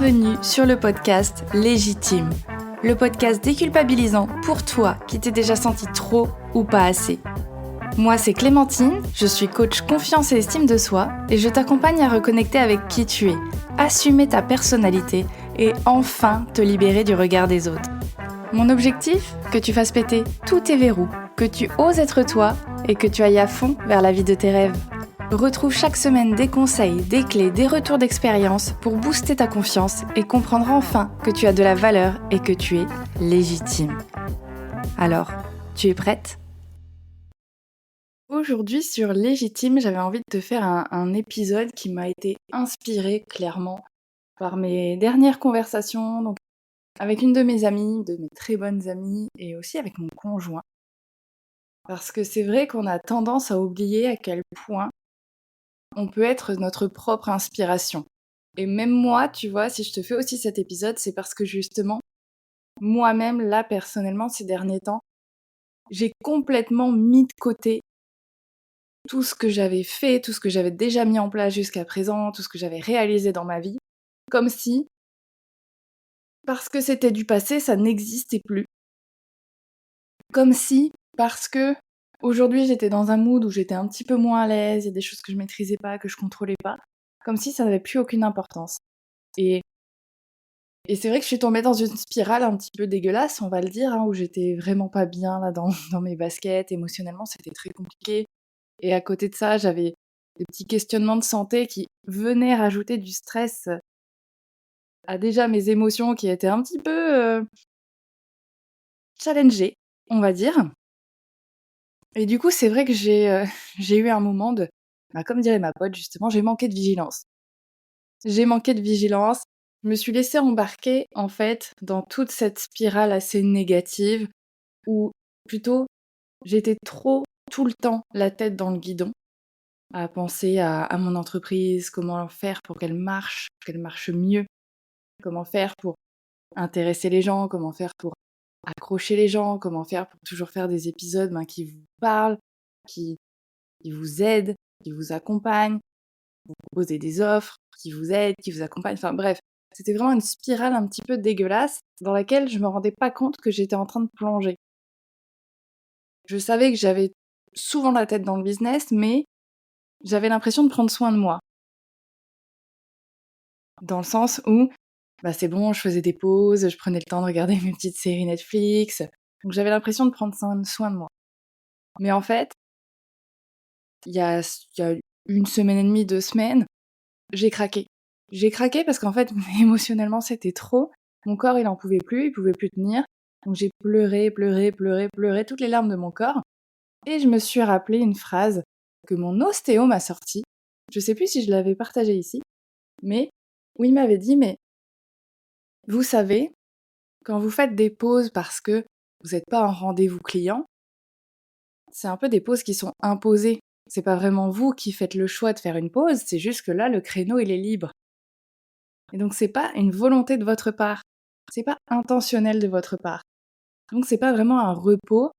Bienvenue sur le podcast Légitime, le podcast déculpabilisant pour toi qui t'es déjà senti trop ou pas assez. Moi c'est Clémentine, je suis coach confiance et estime de soi et je t'accompagne à reconnecter avec qui tu es, assumer ta personnalité et enfin te libérer du regard des autres. Mon objectif, que tu fasses péter tous tes verrous, que tu oses être toi et que tu ailles à fond vers la vie de tes rêves. Retrouve chaque semaine des conseils, des clés, des retours d'expérience pour booster ta confiance et comprendre enfin que tu as de la valeur et que tu es légitime. Alors, tu es prête ? Aujourd'hui sur Légitime, j'avais envie de te faire un épisode qui m'a été inspiré clairement par mes dernières conversations, donc avec une de mes amies, de mes très bonnes amies, et aussi avec mon conjoint. Parce que c'est vrai qu'on a tendance à oublier à quel point on peut être notre propre inspiration. Et même moi, tu vois, si je te fais aussi cet épisode, c'est parce que justement, moi-même, là, personnellement, ces derniers temps, j'ai complètement mis de côté tout ce que j'avais fait, tout ce que j'avais déjà mis en place jusqu'à présent, tout ce que j'avais réalisé dans ma vie, comme si, parce que c'était du passé, ça n'existait plus. Comme si, parce que aujourd'hui j'étais dans un mood où j'étais un petit peu moins à l'aise, il y a des choses que je maîtrisais pas, que je contrôlais pas, comme si ça n'avait plus aucune importance. Et c'est vrai que je suis tombée dans une spirale un petit peu dégueulasse, on va le dire, hein, où j'étais vraiment pas bien là dans mes baskets, émotionnellement c'était très compliqué. Et à côté de ça, j'avais des petits questionnements de santé qui venaient rajouter du stress à déjà mes émotions qui étaient un petit peu challengées, on va dire. Et du coup, c'est vrai que j'ai eu un moment de, comme dirait ma pote justement, j'ai manqué de vigilance. J'ai manqué de vigilance, je me suis laissée embarquer en fait dans toute cette spirale assez négative où plutôt j'étais trop tout le temps la tête dans le guidon à penser à mon entreprise, comment faire pour qu'elle marche mieux, comment faire pour intéresser les gens, comment faire pour accrocher les gens, comment faire pour toujours faire des épisodes qui vous parlent, qui vous aident, qui vous accompagnent, vous proposez des offres, qui vous aident, qui vous accompagnent, enfin bref. C'était vraiment une spirale un petit peu dégueulasse dans laquelle je me rendais pas compte que j'étais en train de plonger. Je savais que j'avais souvent la tête dans le business, mais j'avais l'impression de prendre soin de moi. Dans le sens où, c'est bon, je faisais des pauses, je prenais le temps de regarder mes petites séries Netflix, donc j'avais l'impression de prendre soin de moi. Mais en fait, il y a une semaine et demie, 2 semaines, j'ai craqué. J'ai craqué parce qu'en fait, émotionnellement, c'était trop. Mon corps, il en pouvait plus, il pouvait plus tenir. Donc j'ai pleuré toutes les larmes de mon corps. Et je me suis rappelé une phrase que mon ostéo m'a sortie. Je sais plus si je l'avais partagée ici, mais où il m'avait dit, mais vous savez, quand vous faites des pauses parce que vous n'êtes pas en rendez-vous client, c'est un peu des pauses qui sont imposées. C'est pas vraiment vous qui faites le choix de faire une pause, c'est juste que là, le créneau, il est libre. Et donc c'est pas une volonté de votre part, c'est pas intentionnel de votre part. Donc c'est pas vraiment un repos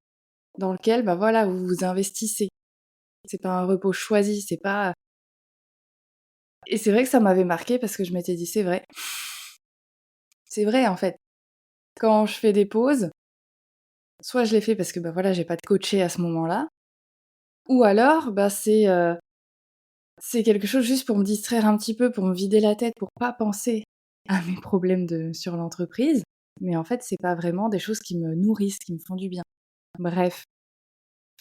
dans lequel vous vous investissez. C'est pas un repos choisi, c'est pas. Et c'est vrai que ça m'avait marqué parce que je m'étais dit c'est vrai. C'est vrai en fait. Quand je fais des pauses, soit je les fais parce que j'ai pas de coaché à ce moment-là, ou alors c'est quelque chose juste pour me distraire un petit peu, pour me vider la tête, pour pas penser à mes problèmes sur l'entreprise. Mais en fait, c'est pas vraiment des choses qui me nourrissent, qui me font du bien. Bref,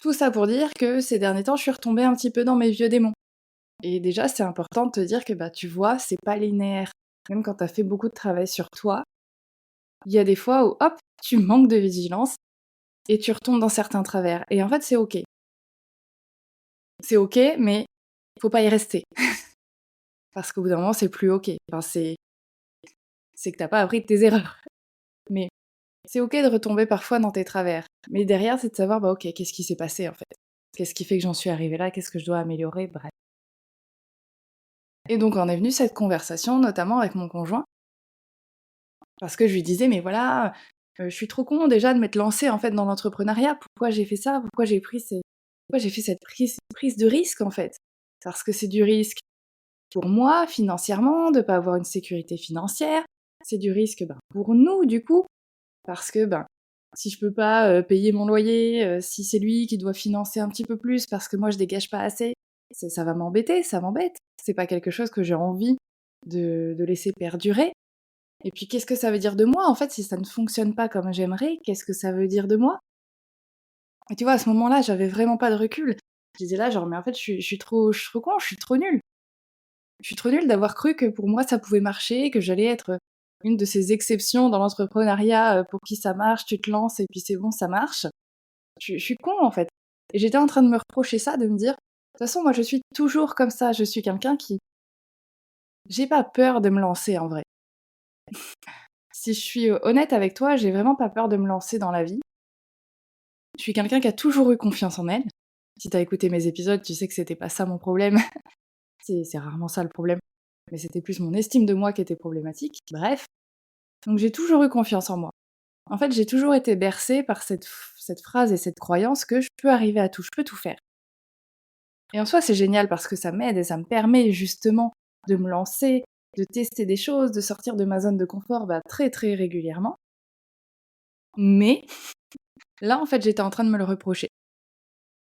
tout ça pour dire que ces derniers temps, je suis retombée un petit peu dans mes vieux démons. Et déjà, c'est important de te dire que tu vois, c'est pas linéaire. Même quand t'as fait beaucoup de travail sur toi, il y a des fois où hop, tu manques de vigilance et tu retombes dans certains travers. Et en fait, c'est ok. C'est ok, mais faut pas y rester. Parce qu'au bout d'un moment, c'est plus ok. Enfin, c'est que t'as pas appris de tes erreurs. Mais c'est ok de retomber parfois dans tes travers. Mais derrière, c'est de savoir, ok, qu'est-ce qui s'est passé en fait? Qu'est-ce qui fait que j'en suis arrivée là? Qu'est-ce que je dois améliorer? Bref. Et donc en est venue cette conversation, notamment avec mon conjoint, parce que je lui disais, mais voilà, je suis trop con déjà de m'être lancée en fait dans l'entrepreneuriat. Pourquoi j'ai fait ça? Pourquoi j'ai fait cette prise de risque en fait? Parce que c'est du risque. pour moi, financièrement, de pas avoir une sécurité financière. C'est du risque, pour nous, du coup, parce que, si je peux pas, payer mon loyer, si c'est lui qui doit financer un petit peu plus parce que moi je dégage pas assez, ça va m'embêter, ça m'embête. C'est pas quelque chose que j'ai envie de laisser perdurer. Et puis qu'est-ce que ça veut dire de moi, en fait, si ça ne fonctionne pas comme j'aimerais? Qu'est-ce que ça veut dire de moi? Et tu vois, à ce moment-là, j'avais vraiment pas de recul. J'étais là genre: «Mais en fait, je suis trop con, je suis trop nulle. Je suis trop nulle d'avoir cru que pour moi ça pouvait marcher, que j'allais être, une de ces exceptions dans l'entrepreneuriat, pour qui ça marche, tu te lances et puis c'est bon, ça marche. Je suis con, en fait». Et j'étais en train de me reprocher ça, de me dire: «De toute façon, moi je suis toujours comme ça, je suis quelqu'un qui j'ai pas peur de me lancer en vrai». Si je suis, honnête avec toi, j'ai vraiment pas peur de me lancer dans la vie. Je suis quelqu'un qui a toujours eu confiance en elle. Si tu as écouté mes épisodes, tu sais que c'était pas ça mon problème. C'est rarement ça le problème, mais c'était plus mon estime de moi qui était problématique. Bref, donc j'ai toujours eu confiance en moi. En fait, j'ai toujours été bercée par cette phrase et cette croyance que je peux arriver à tout, je peux tout faire. Et en soi, c'est génial parce que ça m'aide et ça me permet justement de me lancer, de tester des choses, de sortir de ma zone de confort, très, très régulièrement. Mais là, en fait, j'étais en train de me le reprocher.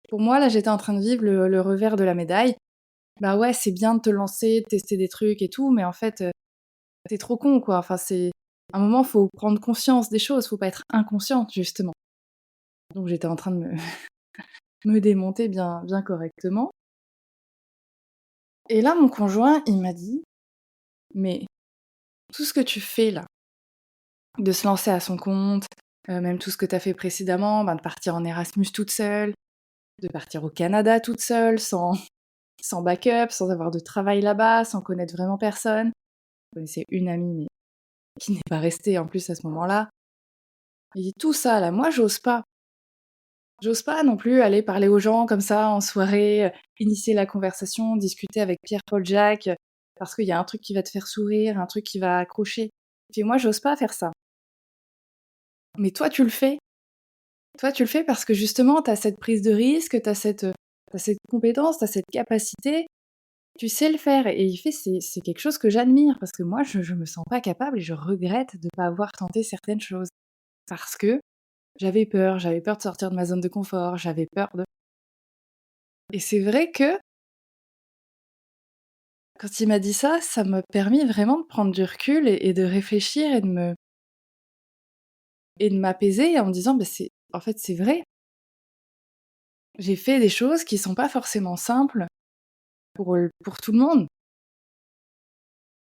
Pour moi, là, j'étais en train de vivre le revers de la médaille. Bah ouais, c'est bien de te lancer, de tester des trucs et tout, mais en fait, tu trop con, quoi. Enfin, c'est à un moment, faut prendre conscience des choses, faut pas être inconsciente, justement. Donc j'étais en train de me me démonter bien bien correctement. Et là, mon conjoint, il m'a dit: «Mais tout ce que tu fais là, de se lancer à son compte, même tout ce que tu as fait précédemment, de partir en Erasmus toute seule, de partir au Canada toute seule, sans backup, sans avoir de travail là-bas, sans connaître vraiment personne». Je connaissais une amie, mais qui n'est pas restée en plus à ce moment-là. Il dit: «Tout ça là, moi j'ose pas. J'ose pas non plus aller parler aux gens comme ça en soirée, initier la conversation, discuter avec Pierre, Paul, Jacques, parce qu'il y a un truc qui va te faire sourire, un truc qui va accrocher. Et moi, j'ose pas faire ça. Mais toi, tu le fais. Toi, tu le fais parce que justement, tu as cette prise de risque, tu cette compétence, tu as cette capacité, tu sais le faire». Et il fait: «C'est quelque chose que j'admire parce que moi, je me sens pas capable et je regrette de pas avoir tenté certaines choses. Parce que j'avais peur de sortir de ma zone de confort, j'avais peur de». Et c'est vrai que quand il m'a dit ça, ça m'a permis vraiment de prendre du recul et de réfléchir et de m'apaiser en me disant: c'est en fait, c'est vrai. J'ai fait des choses qui sont pas forcément simples pour tout le monde».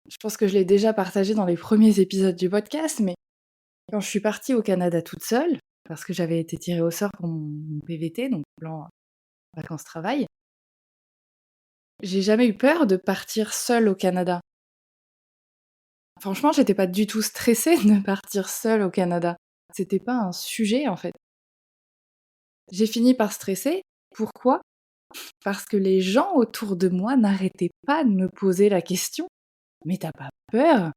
Je pense que je l'ai déjà partagé dans les premiers épisodes du podcast, mais quand je suis partie au Canada toute seule, parce que j'avais été tirée au sort pour mon PVT, donc plan vacances-travail, j'ai jamais eu peur de partir seule au Canada. Franchement, j'étais pas du tout stressée de partir seule au Canada. C'était pas un sujet, en fait. J'ai fini par stresser. Pourquoi? Parce que les gens autour de moi n'arrêtaient pas de me poser la question: «Mais tu pas peur?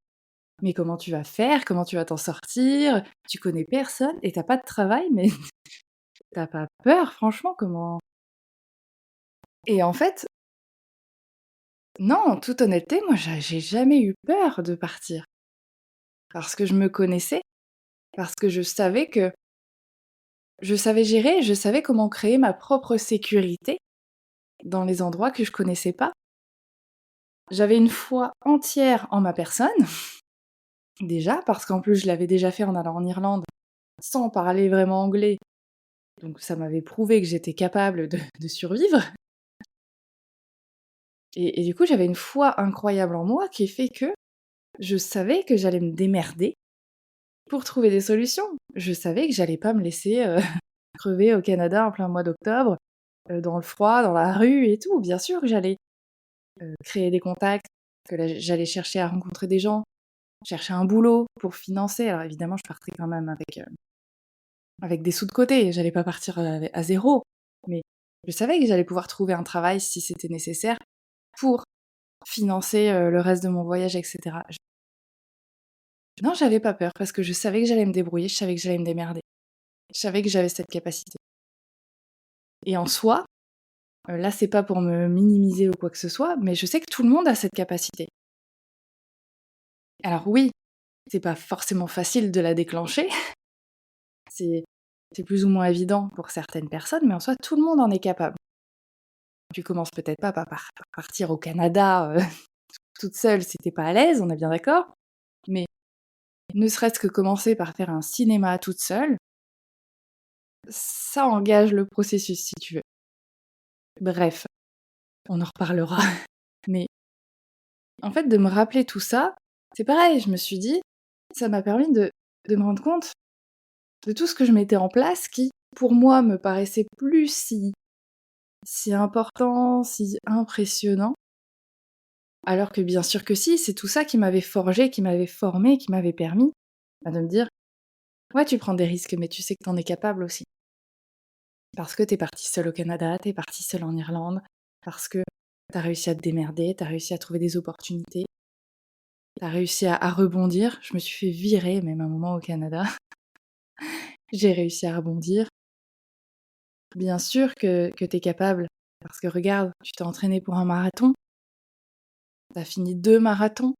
Mais comment tu vas faire? Comment tu vas t'en sortir? Tu connais personne et tu pas de travail, mais tu pas peur? Franchement, comment?» Et en fait, non, en toute honnêteté, moi, j'ai jamais eu peur de partir. Parce que je me connaissais, parce que je savais gérer, je savais comment créer ma propre sécurité dans les endroits que je connaissais pas. J'avais une foi entière en ma personne, déjà, parce qu'en plus je l'avais déjà fait en allant en Irlande sans parler vraiment anglais, donc ça m'avait prouvé que j'étais capable de survivre. Et du coup, j'avais une foi incroyable en moi qui fait que je savais que j'allais me démerder pour trouver des solutions. Je savais que j'allais pas me laisser, crever au Canada en plein mois d'octobre, dans le froid, dans la rue et tout. Bien sûr que j'allais, créer des contacts, que là j'allais chercher à rencontrer des gens, chercher un boulot pour financer. Alors évidemment, je partais quand même avec des sous de côté. J'allais pas partir, à 0, mais je savais que j'allais pouvoir trouver un travail si c'était nécessaire pour financer, le reste de mon voyage et cetera. J Non, j'avais pas peur parce que je savais que j'allais me débrouiller, je savais que j'allais me démerder. Je savais que j'avais cette capacité et en soi, Là, c'est pas pour me minimiser ou quoi que ce soit, mais je sais que tout le monde a cette capacité. Alors oui, c'est pas forcément facile de la déclencher, c'est c'est plus ou moins évident pour certaines personnes, mais en soi, tout le monde en est capable. Tu commences peut-être pas par partir au Canada, toute seule si tu pas à l'aise, on est bien d'accord? Mais ne serait-ce que commencer par faire un cinéma toute seule, ça engage le processus si tu veux. Bref, on en reparlera. Mais en fait, de me rappeler tout ça, c'est pareil, je me suis dit, ça m'a permis de me rendre compte de tout ce que je mettais en place qui, pour moi, me paraissait plus si important, si impressionnant, alors que bien sûr que si, c'est tout ça qui m'avait forgé, qui m'avait formé, qui m'avait permis, de me dire: «Ouais, tu prends des risques, mais tu sais que t'en es capable aussi». Parce que t'es partie seule au Canada, t'es partie seule en Irlande, parce que t'as réussi à te démerder, t'as réussi à trouver des opportunités, t'as réussi à rebondir. Je me suis fait virer même un moment au Canada. J'ai réussi à rebondir. Bien sûr que tu capable, parce que regarde, tu t'es entraînée pour un marathon, t'as fini 2 marathons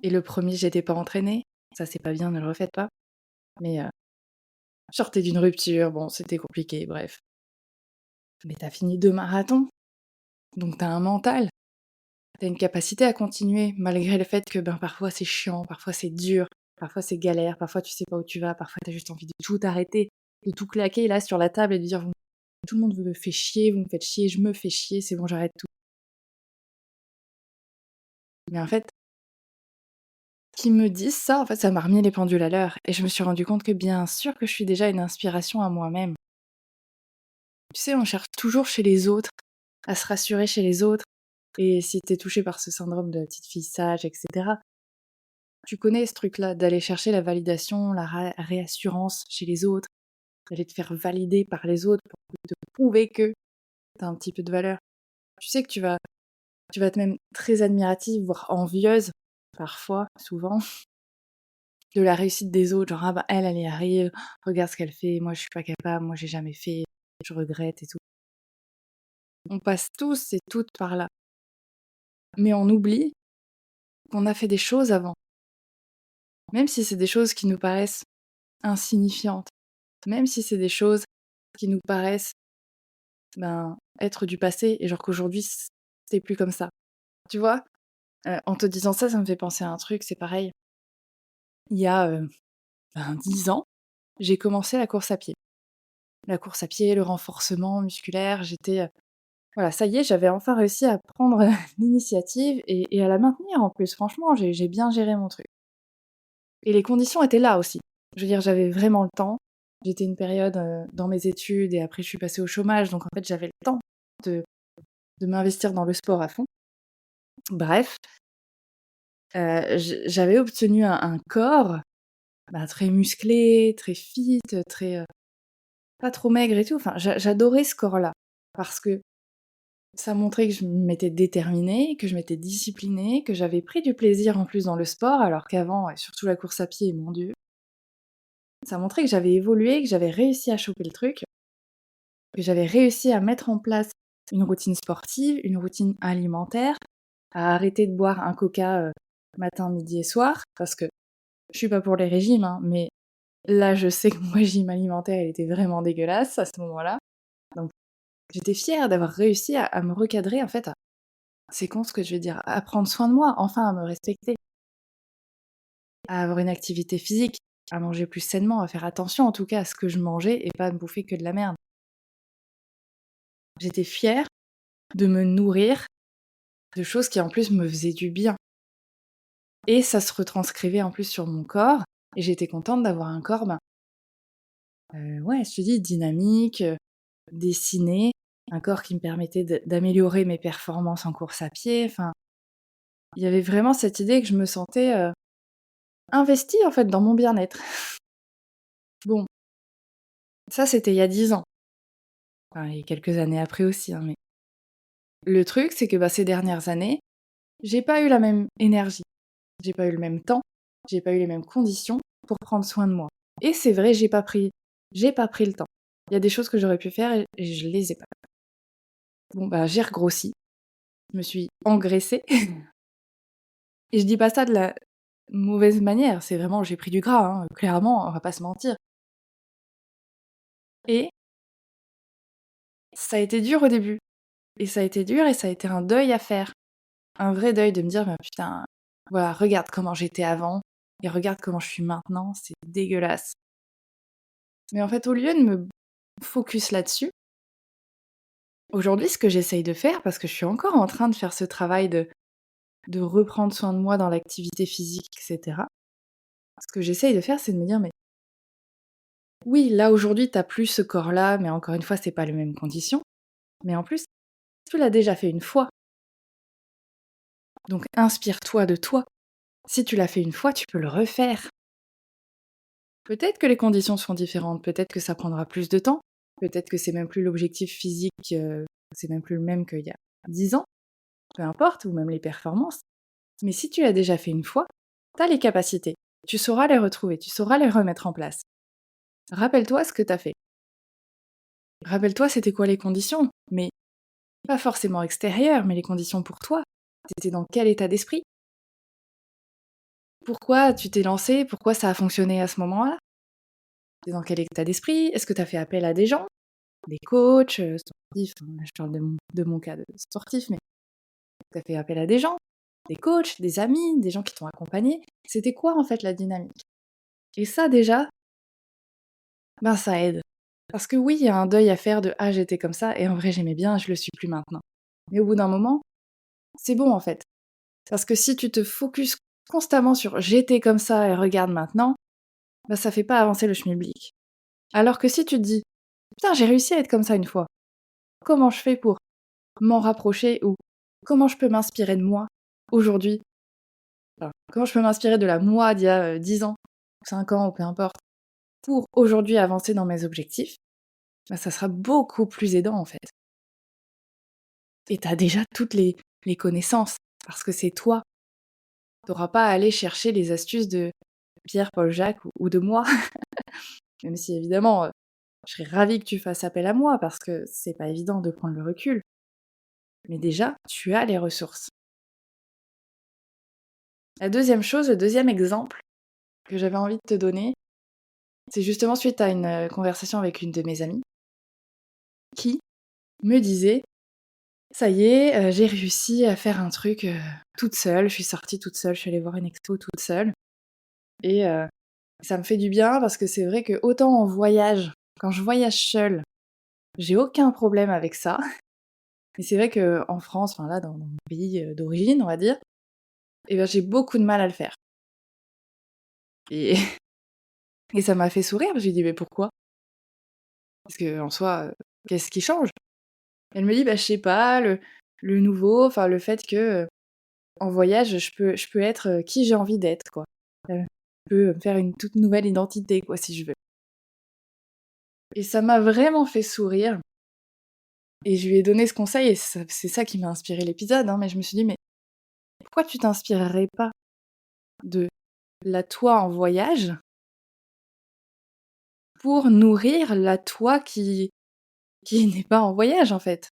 et le premier j'étais pas entraînée. Ça, c'est pas bien, ne le refaites pas. Mais, je sortais d'une rupture, bon, c'était compliqué, bref. Mais t'as fini 2 marathons, donc t'as un mental, t'as une capacité à continuer malgré le fait que, ben, parfois c'est chiant, parfois c'est dur, parfois c'est galère, parfois tu sais pas où tu vas, parfois t'as juste envie de tout arrêter, de tout claquer là sur la table et de dire: «Vous tout le monde me fait chier, vous me faites chier, je me fais chier, c'est bon, j'arrête tout». Mais en fait, qu'ils me disent ça, en fait, ça m'a remis les pendules à l'heure et je me suis rendu compte que bien sûr que je suis déjà une inspiration à moi-même. Tu sais, on cherche toujours chez les autres, à se rassurer chez les autres et si tu es touché par ce syndrome de la petite fille sage et cetera, tu connais ce truc-là d'aller chercher la validation, la réassurance chez les autres, d'aller te faire valider par les autres pour te prouver que tu as un petit peu de valeur. Tu sais que tu vas être même très admirative, voire envieuse, parfois, souvent, de la réussite des autres, genre: «Ah bah, elle y arrive, regarde ce qu'elle fait, moi je suis pas capable, moi j'ai jamais fait, je regrette et tout». On passe tous et toutes par là, mais on oublie qu'on a fait des choses avant, même si c'est des choses qui nous paraissent insignifiantes, même si c'est des choses qui nous paraissent, ben, être du passé et genre qu'aujourd'hui c'est plus comme ça. Tu vois? En te disant ça, ça me fait penser à un truc, c'est pareil, il y a, 10 ans, j'ai commencé la course à pied. La course à pied, le renforcement musculaire, j'étais, voilà, ça y est, j'avais enfin réussi à prendre l'initiative et à la maintenir en plus. Franchement, j'ai bien géré mon truc et les conditions étaient là aussi. Je veux dire, j'avais vraiment le temps. J'étais une période, dans mes études et après je suis passée au chômage, donc en fait, j'avais le temps de de m'investir dans le sport à fond. Bref, j'avais obtenu un corps, bah, très musclé, très fit, très, pas trop maigre et tout. Enfin, j'adorais ce corps-là parce que ça montrait que je m'étais déterminée, que je m'étais disciplinée, que j'avais pris du plaisir en plus dans le sport, alors qu'avant, et surtout la course à pied, mon Dieu, ça montrait que j'avais évolué, que j'avais réussi à choper le truc, que j'avais réussi à mettre en place une routine sportive, une routine alimentaire, à arrêter de boire un coca matin, midi et soir, parce que je suis pas pour les régimes, hein, mais là, je sais que mon régime alimentaire, il était vraiment dégueulasse à ce moment-là. Donc j'étais fière d'avoir réussi à me recadrer, en fait, c'est con ce que je vais dire, à prendre soin de moi, enfin à me respecter, à avoir une activité physique, à manger plus sainement, à faire attention en tout cas à ce que je mangeais et pas à me bouffer que de la merde. J'étais fière de me nourrir de choses qui en plus me faisaient du bien et ça se retranscrivait en plus sur mon corps et j'étais contente d'avoir un corps, ben, ouais, je te dis dynamique, dessiné, un corps qui me permettait d'améliorer mes performances en course à pied, enfin, il y avait vraiment cette idée que je me sentais, investie en fait dans mon bien-être. Bon, ça c'était il y a 10 ans, enfin et quelques années après aussi, hein, mais le truc c'est que, bah, ces dernières années, j'ai pas eu la même énergie, j'ai pas eu le même temps, j'ai pas eu les mêmes conditions pour prendre soin de moi et c'est vrai, j'ai pas pris le temps. Il y a des choses que j'aurais pu faire et je les ai pas. Bon, bah, j'ai regrossi, je me suis engraissée et je dis pas ça de la mauvaise manière, c'est vraiment j'ai pris du gras, hein, clairement, on va pas se mentir et ça a été dur au début et ça a été dur et ça a été un deuil à faire. Un vrai deuil de me dire: «Bah, putain, voilà, regarde comment j'étais avant et regarde comment je suis maintenant, c'est dégueulasse». Mais en fait, au lieu de me focus là-dessus, aujourd'hui, ce que j'essaye de faire, parce que je suis encore en train de faire ce travail de reprendre soin de moi dans l'activité physique et cetera. Ce que j'essaye de faire, c'est de me dire: «Mais oui, là, aujourd'hui, tu as plus ce corps-là, mais encore une fois, c'est pas les mêmes conditions. Mais en plus, tu l'as déjà fait une fois, donc inspire-toi de toi. Si tu l'as fait une fois, tu peux le refaire». Peut-être que les conditions sont différentes, peut-être que ça prendra plus de temps, peut-être que c'est même plus l'objectif physique, c'est même plus le même qu'il y a 10 ans, peu importe, ou même les performances. Mais si tu l'as déjà fait une fois, tu as les capacités. Tu sauras les retrouver, tu sauras les remettre en place. Rappelle-toi ce que tu as fait. Rappelle-toi c'était quoi les conditions, mais pas forcément extérieures, mais les conditions pour toi. Tu dans quel état d'esprit? Pourquoi tu t'es lancé? Pourquoi ça a fonctionné à ce moment-là? Tu dans quel état d'esprit? Est-ce que tu as fait appel à des gens? Des coachs, sportifs, je parle de mon cas de sportif, mais tu as fait appel à des gens, des coachs, des amis, des gens qui t'ont accompagné. C'était quoi en fait la dynamique? Et ça déjà, ben ça aide. Parce que oui, il y a un deuil à faire de: «Ah j'étais comme ça et en vrai j'aimais bien, je le suis plus maintenant». Mais au bout d'un moment, c'est bon en fait. Parce que si tu te focuses constamment sur: «J'étais comme ça et regarde maintenant», bah ça fait pas avancer le schmilblick. Alors que si tu te dis: «Putain j'ai réussi à être comme ça une fois, comment je fais pour m'en rapprocher?» ou «Comment je peux m'inspirer de moi aujourd'hui?» Enfin, comment je peux m'inspirer de la moi d'il y a, 10 ans, 5 ans ou peu importe, pour aujourd'hui avancer dans mes objectifs, bah, ça sera beaucoup plus aidant en fait. Et tu as déjà toutes les connaissances, parce que c'est toi. Tu auras pas à aller chercher les astuces de Pierre, Paul, Jacques ou de moi. Même si évidemment, je serais ravie que tu fasses appel à moi parce que c'est pas évident de prendre le recul. Mais déjà, tu as les ressources. La deuxième chose, le deuxième exemple que j'avais envie de te donner, c'est justement suite à une, conversation avec une de mes amies qui me disait: «Ça y est, j'ai réussi à faire un truc, toute seule. Je suis sortie toute seule, je suis allée voir une expo toute seule et ça me fait du bien parce que c'est vrai que autant en voyage, quand je voyage seule, j'ai aucun problème avec ça. Mais c'est vrai qu'en France, enfin là, dans mon pays, d'origine, on va dire, et ben, j'ai beaucoup de mal à le faire. Et et ça m'a fait sourire, parce que j'ai dit: «Mais pourquoi?» Parce qu'en soi, qu'est-ce qui change? Elle me dit: «Bah, je sais pas, le nouveau, enfin le fait que, en voyage, je peux être, qui j'ai envie d'être, quoi. Je peux me faire une toute nouvelle identité, quoi, si je veux». Et ça m'a vraiment fait sourire et je lui ai donné ce conseil et c'est ça qui m'a inspiré l'épisode, hein, mais je me suis dit: «Mais pourquoi tu t'inspirerais pas de la toi en voyage pour nourrir la toi qui n'est pas en voyage, en fait?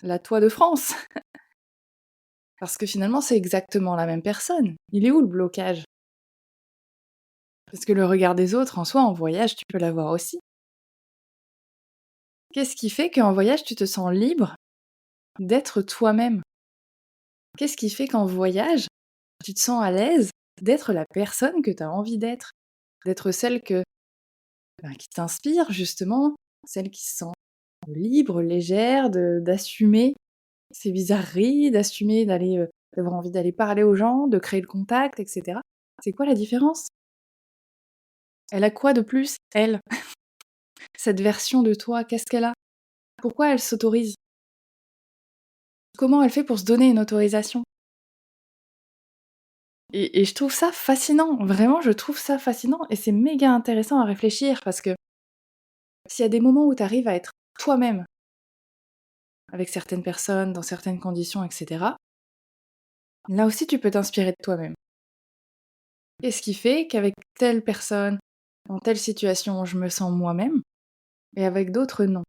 La toi de France?» Parce que finalement, c'est exactement la même personne. Il est où le blocage? Parce que le regard des autres, en soi, en voyage, tu peux l'avoir aussi. Qu'est-ce qui fait qu'en voyage, tu te sens libre d'être toi-même? Qu'est-ce qui fait qu'en voyage, tu te sens à l'aise d'être la personne que tu as envie d'être? D'être celle qui t'inspire justement, celle qui se sent libre, légère, d'assumer ses bizarreries, d'assumer d'avoir envie d'aller parler aux gens, de créer le contact, et cetera. C'est quoi la différence? Elle a quoi de plus, elle? Cette version de toi, qu'est-ce qu'elle a? Pourquoi elle s'autorise? Comment elle fait pour se donner une autorisation? Et je trouve ça fascinant, vraiment je trouve ça fascinant et c'est méga intéressant à réfléchir parce que s'il y a des moments où tu arrives à être toi-même, avec certaines personnes, dans certaines conditions, et cetera, là aussi tu peux t'inspirer de toi-même. Qu'est-ce qui fait qu'avec telle personne, dans telle situation, je me sens moi-même et avec d'autres non?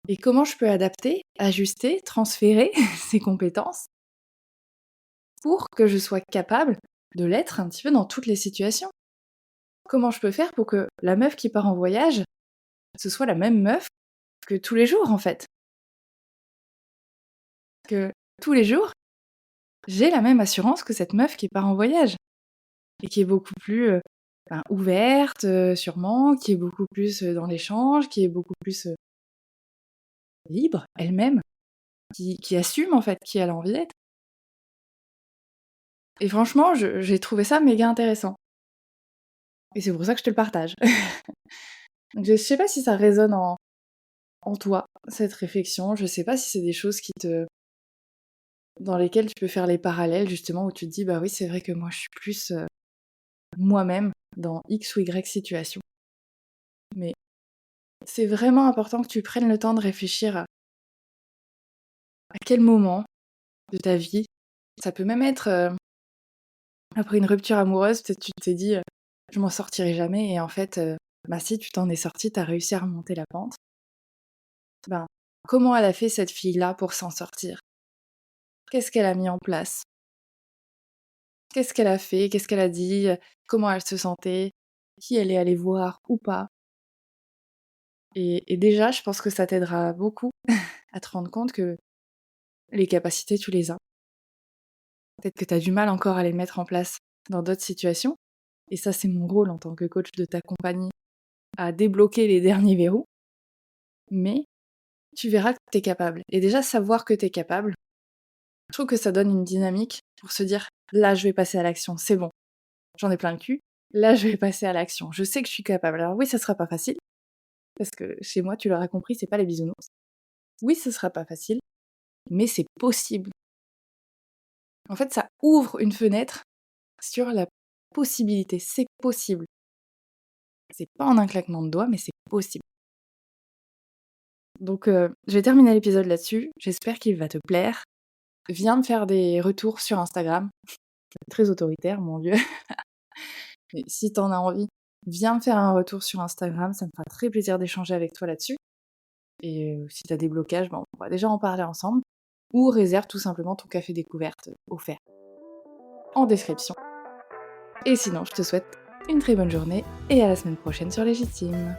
Et comment je peux adapter, ajuster, transférer ces compétences pour que je sois capable de l'être un petit peu dans toutes les situations? Comment je peux faire pour que la meuf qui part en voyage, ce soit la même meuf que tous les jours, en fait? Que tous les jours, j'ai la même assurance que cette meuf qui part en voyage et qui est beaucoup plus, ouverte, sûrement, qui est beaucoup plus, dans l'échange, qui est beaucoup plus, libre elle-même, qui assume, en fait, qui elle a envie d'être. Et franchement, j'ai trouvé ça méga intéressant et c'est pour ça que je te le partage. Donc je sais pas si ça résonne en toi, cette réflexion. Je sais pas si c'est des choses dans lesquelles tu peux faire les parallèles justement, où tu te dis: «Bah oui, c'est vrai que moi je suis plus, moi-même dans X ou Y situation». Mais c'est vraiment important que tu prennes le temps de réfléchir à quel moment de ta vie, ça peut même être, après une rupture amoureuse, peut-être tu t'es dit: «Je m'en sortirai jamais» et en fait, bah si, tu t'en es sorti, tu as réussi à remonter la pente. Ben, comment elle a fait cette fille-là pour s'en sortir? Qu'est-ce qu'elle a mis en place? Qu'est-ce qu'elle a fait? Qu'est-ce qu'elle a dit? Comment elle se sentait? Qui elle est allée voir ou pas? Et déjà, je pense que ça t'aidera beaucoup à te rendre compte que les capacités, tu les as. Peut-être que tu as du mal encore à les mettre en place dans d'autres situations et ça, c'est mon rôle en tant que coach de t'accompagner à débloquer les derniers verrous, mais tu verras que tu es capable et déjà savoir que tu es capable, je trouve que ça donne une dynamique pour se dire: «Là, je vais passer à l'action, c'est bon, j'en ai plein le cul, là, je vais passer à l'action. Je sais que je suis capable». Alors oui, ça sera pas facile, parce que chez moi, tu l'auras compris, c'est pas les bisounours. Oui, ce sera pas facile, mais c'est possible. En fait, ça ouvre une fenêtre sur la possibilité. C'est possible. C'est pas en un claquement de doigts, mais c'est possible. Donc, je vais terminer l'épisode là-dessus. J'espère qu'il va te plaire. Viens me faire des retours sur Instagram. Très autoritaire, mon Dieu. Mais si t'en as envie, viens me faire un retour sur Instagram. Ça me fera très plaisir d'échanger avec toi là-dessus. Et si t'as des blocages, ben, on va déjà en parler ensemble. Ou réserve tout simplement ton café découverte offert en description. Et sinon, je te souhaite une très bonne journée et à la semaine prochaine sur Légitime.